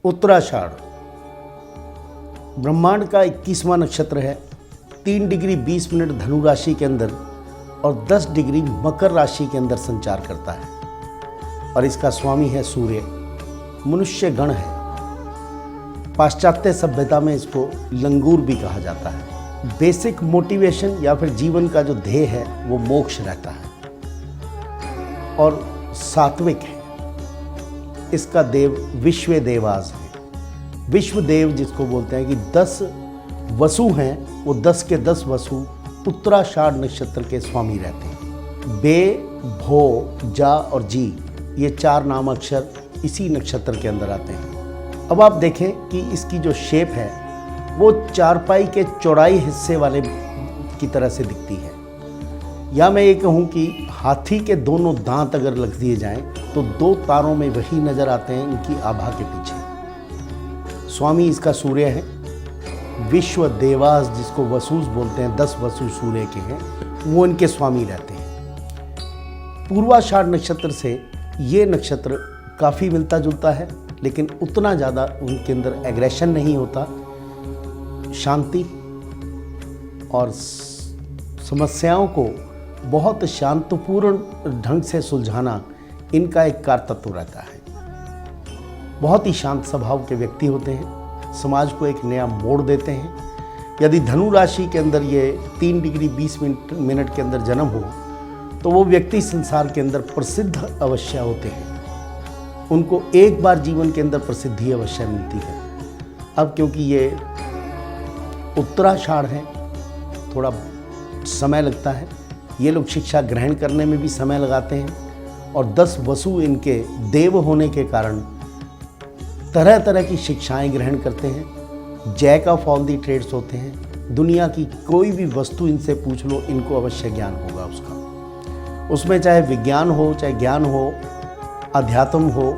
उत्तराषाढ़ ब्रह्मांड का 21वां नक्षत्र है। 3 डिग्री 20 मिनट धनु राशि के अंदर और 10 डिग्री मकर राशि के अंदर संचार करता है और इसका स्वामी है सूर्य। मनुष्य गण है। पाश्चात्य सभ्यता में इसको लंगूर भी कहा जाता है। बेसिक मोटिवेशन या फिर जीवन का जो ध्येय है वो मोक्ष रहता है और सात्विक है। इसका देव विश्व देवास है। विश्व देव जिसको बोलते हैं कि 10 वसु हैं, वो 10 के 10 वसु उत्तराषाढ़ नक्षत्र के स्वामी रहते हैं। बे, भो, जा और जी ये 4 नाम अक्षर इसी नक्षत्र के अंदर आते हैं। अब आप देखें कि इसकी जो शेप है वो चारपाई के चौड़ाई हिस्से वाले की तरह से दिखती है, या मैं ये कहूँ कि हाथी के दोनों दांत अगर लग दिए जाएं तो 2 तारों में वही नज़र आते हैं इनकी आभा के पीछे। स्वामी इसका सूर्य है। विश्व देवास जिसको वसुस बोलते हैं, 10 वसु सूर्य के हैं, वो इनके स्वामी रहते हैं। पूर्वाषाढ़ नक्षत्र से ये नक्षत्र काफ़ी मिलता जुलता है, लेकिन उतना ज़्यादा उनके अंदर एग्रेशन नहीं होता। शांति और समस्याओं को बहुत शांतिपूर्ण ढंग से सुलझाना इनका एक कार्य तत्व रहता है। बहुत ही शांत स्वभाव के व्यक्ति होते हैं। समाज को एक नया मोड़ देते हैं। यदि धनु राशि के अंदर ये 3 डिग्री 20 मिनट के अंदर जन्म हो तो वो व्यक्ति संसार के अंदर प्रसिद्ध अवश्य होते हैं। उनको एक बार जीवन के अंदर प्रसिद्धि अवश्य मिलती है। अब क्योंकि ये उत्तराषाढ़ है, थोड़ा समय लगता है। ये लोग शिक्षा ग्रहण करने में भी समय लगाते हैं और 10 वसु इनके देव होने के कारण तरह तरह की शिक्षाएं ग्रहण करते हैं। Jack of all the trades होते हैं। दुनिया की कोई भी वस्तु इनसे पूछ लो, इनको अवश्य ज्ञान होगा उसका। उसमें चाहे विज्ञान हो, चाहे ज्ञान हो, अध्यात्म हो,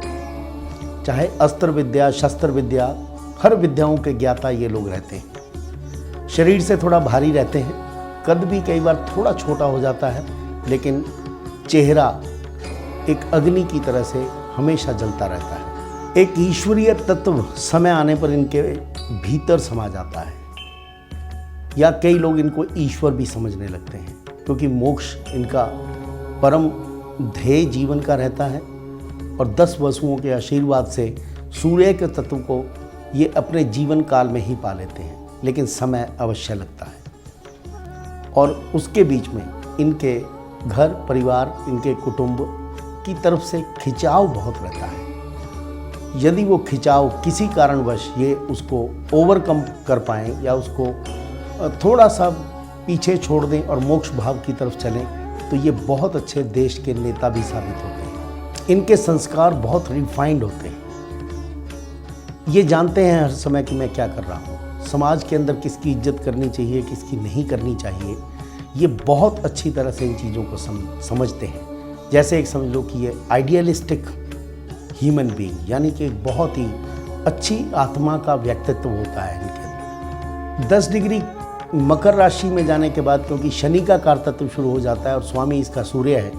चाहे अस्त्र विद्या, शस्त्र विद्या, हर विद्याओं के ज्ञाता ये लोग रहते हैं। शरीर से थोड़ा भारी रहते हैं। कद भी कई बार थोड़ा छोटा हो जाता है, लेकिन चेहरा एक अग्नि की तरह से हमेशा जलता रहता है। एक ईश्वरीय तत्व समय आने पर इनके भीतर समा जाता है, या कई लोग इनको ईश्वर भी समझने लगते हैं, क्योंकि मोक्ष इनका परम ध्येय जीवन का रहता है। और 10 वसुओं के आशीर्वाद से सूर्य के तत्व को ये अपने जीवन काल में ही पा लेते हैं, लेकिन समय अवश्य लगता है। और उसके बीच में इनके घर परिवार, इनके कुटुंब की तरफ से खिंचाव बहुत रहता है। यदि वो खिंचाव किसी कारणवश ये उसको ओवरकम कर पाएँ या उसको थोड़ा सा पीछे छोड़ दें और मोक्ष भाव की तरफ चलें, तो ये बहुत अच्छे देश के नेता भी साबित होते हैं। इनके संस्कार बहुत रिफाइंड होते हैं। ये जानते हैं हर समय कि मैं क्या कर रहा हूँ, समाज के अंदर किसकी इज्जत करनी चाहिए, किसकी नहीं करनी चाहिए। ये बहुत अच्छी तरह से इन चीज़ों को समझते हैं। जैसे एक समझ लो कि ये आइडियलिस्टिक ह्यूमन बीइंग, यानी कि एक बहुत ही अच्छी आत्मा का व्यक्तित्व होता है इनके अंदर। 10 डिग्री मकर राशि में जाने के बाद, क्योंकि शनि का कारतत्व शुरू हो जाता है और स्वामी इसका सूर्य है,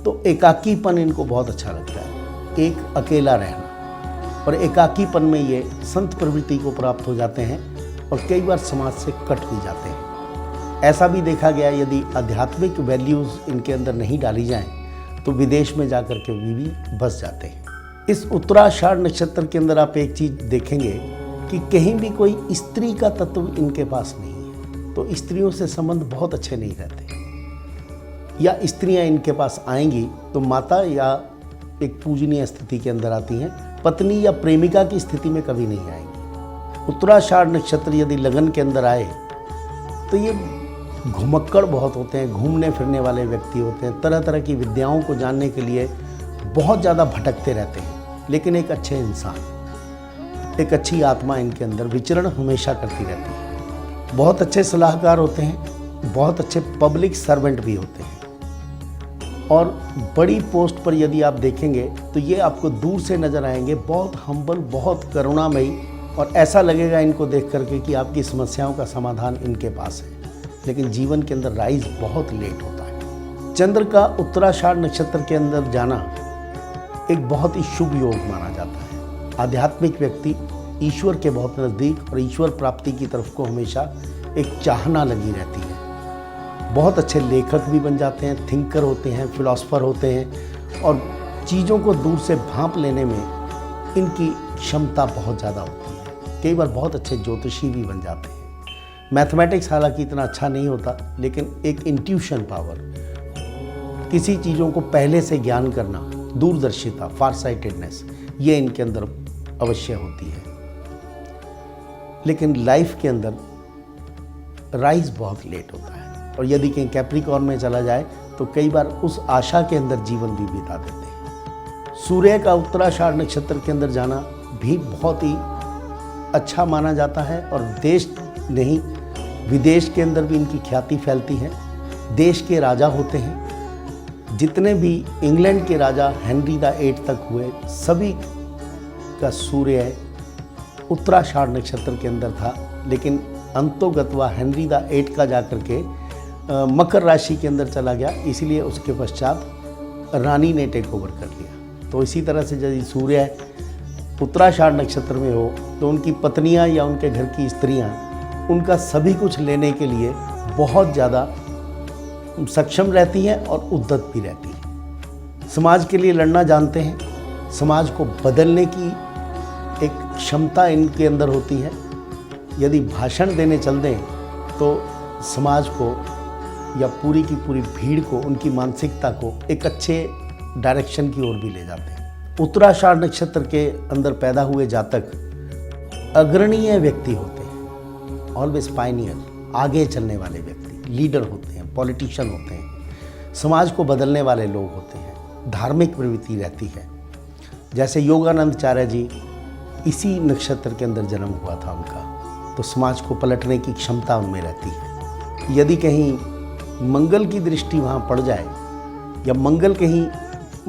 तो एकाकीपन इनको बहुत अच्छा लगता है। एक अकेला रहना, और एकाकीपन में ये संत प्रवृत्ति को प्राप्त हो जाते हैं और कई बार समाज से कट भी जाते हैं। ऐसा भी देखा गया, यदि आध्यात्मिक वैल्यूज़ इनके अंदर नहीं डाली जाएं तो विदेश में जाकर के भी बस जाते हैं। इस उत्तराषाढ़ नक्षत्र के अंदर आप एक चीज़ देखेंगे कि कहीं भी कोई स्त्री का तत्व इनके पास नहीं है, तो स्त्रियों से संबंध बहुत अच्छे नहीं रहते। या स्त्रियां इनके पास आएंगी तो माता या एक पूजनीय स्थिति के अंदर आती हैं, पत्नी या प्रेमिका की स्थिति में कभी नहीं आएंगी। उत्तराषाढ़ नक्षत्र यदि लगन के अंदर आए तो ये घुमक्कड़ बहुत होते हैं, घूमने फिरने वाले व्यक्ति होते हैं। तरह तरह की विद्याओं को जानने के लिए बहुत ज़्यादा भटकते रहते हैं, लेकिन एक अच्छे इंसान, एक अच्छी आत्मा इनके अंदर विचरण हमेशा करती रहती है। बहुत अच्छे सलाहकार होते हैं, बहुत अच्छे पब्लिक सर्वेंट भी होते हैं। और बड़ी पोस्ट पर यदि आप देखेंगे तो ये आपको दूर से नज़र आएंगे, बहुत हम्बल, बहुत करुणामयी, और ऐसा लगेगा इनको देख करके कि आपकी समस्याओं का समाधान इनके पास है। लेकिन जीवन के अंदर राइज बहुत लेट होता है। चंद्र का उत्तराषाढ़ नक्षत्र के अंदर जाना एक बहुत ही शुभ योग माना जाता है। आध्यात्मिक व्यक्ति ईश्वर के बहुत नज़दीक और ईश्वर प्राप्ति की तरफ को हमेशा एक चाहना लगी रहती है। बहुत अच्छे लेखक भी बन जाते हैं, थिंकर होते हैं, फिलॉसफर होते हैं और चीज़ों को दूर से भांप लेने में इनकी क्षमता बहुत ज़्यादा होती है। कई बार बहुत अच्छे ज्योतिषी भी बन जाते हैं। मैथमेटिक्स हालांकि इतना अच्छा नहीं होता, लेकिन एक इंट्यूशन पावर, किसी चीज़ों को पहले से ज्ञान करना, दूरदर्शिता, फारसाइटेडनेस, ये इनके अंदर अवश्य होती है। लेकिन लाइफ के अंदर राइज बहुत लेट होता है और यदि कहीं कैप्रिकॉर्न में चला जाए तो कई बार उस आशा के अंदर जीवन भी बिता देते हैं। सूर्य का उत्तराषाढ़ नक्षत्र के अंदर जाना भी बहुत ही अच्छा माना जाता है और देश नहीं विदेश के अंदर भी इनकी ख्याति फैलती है। देश के राजा होते हैं, जितने भी इंग्लैंड के राजा हेनरी द 8 तक हुए, सभी का सूर्य उत्तराषाढ़ नक्षत्र के अंदर था। लेकिन अंतोगत्वा हेनरी द 8 का जाकर के मकर राशि के अंदर चला गया, इसीलिए उसके पश्चात रानी ने टेक ओवर कर लिया। तो इसी तरह से यदि सूर्य उत्तराषाढ़ नक्षत्र में हो तो उनकी पत्नियां या उनके घर की स्त्रियां उनका सभी कुछ लेने के लिए बहुत ज़्यादा सक्षम रहती हैं और उद्यत भी रहती हैं। समाज के लिए लड़ना जानते हैं, समाज को बदलने की एक क्षमता इनके अंदर होती है। यदि भाषण देने चल दें तो समाज को या पूरी की पूरी भीड़ को, उनकी मानसिकता को एक अच्छे डायरेक्शन की ओर भी ले जाते हैं। उत्तराषाढ़ नक्षत्र के अंदर पैदा हुए जातक अग्रणीय व्यक्ति होते हैं, ऑलवेज पायनियर, आगे चलने वाले व्यक्ति, लीडर होते हैं, पॉलिटिशियन होते हैं, समाज को बदलने वाले लोग होते हैं, धार्मिक प्रवृत्ति रहती है। जैसे योगानंदाचार्य जी इसी नक्षत्र के अंदर जन्म हुआ था उनका, तो समाज को पलटने की क्षमता उनमें रहती है। यदि कहीं मंगल की दृष्टि वहाँ पड़ जाए या मंगल कहीं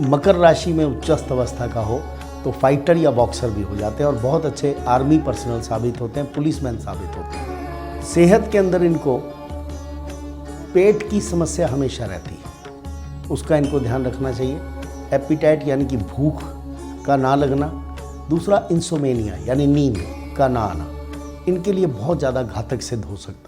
मकर राशि में उच्चस्थ अवस्था का हो तो फाइटर या बॉक्सर भी हो जाते हैं और बहुत अच्छे आर्मी पर्सनल साबित होते हैं, पुलिसमैन साबित होते हैं। सेहत के अंदर इनको पेट की समस्या हमेशा रहती है, उसका इनको ध्यान रखना चाहिए। एपिटाइट यानी कि भूख का ना लगना, दूसरा इंसोमेनिया यानी नींद का ना आना, इनके लिए बहुत ज़्यादा घातक सिद्ध हो सकता है।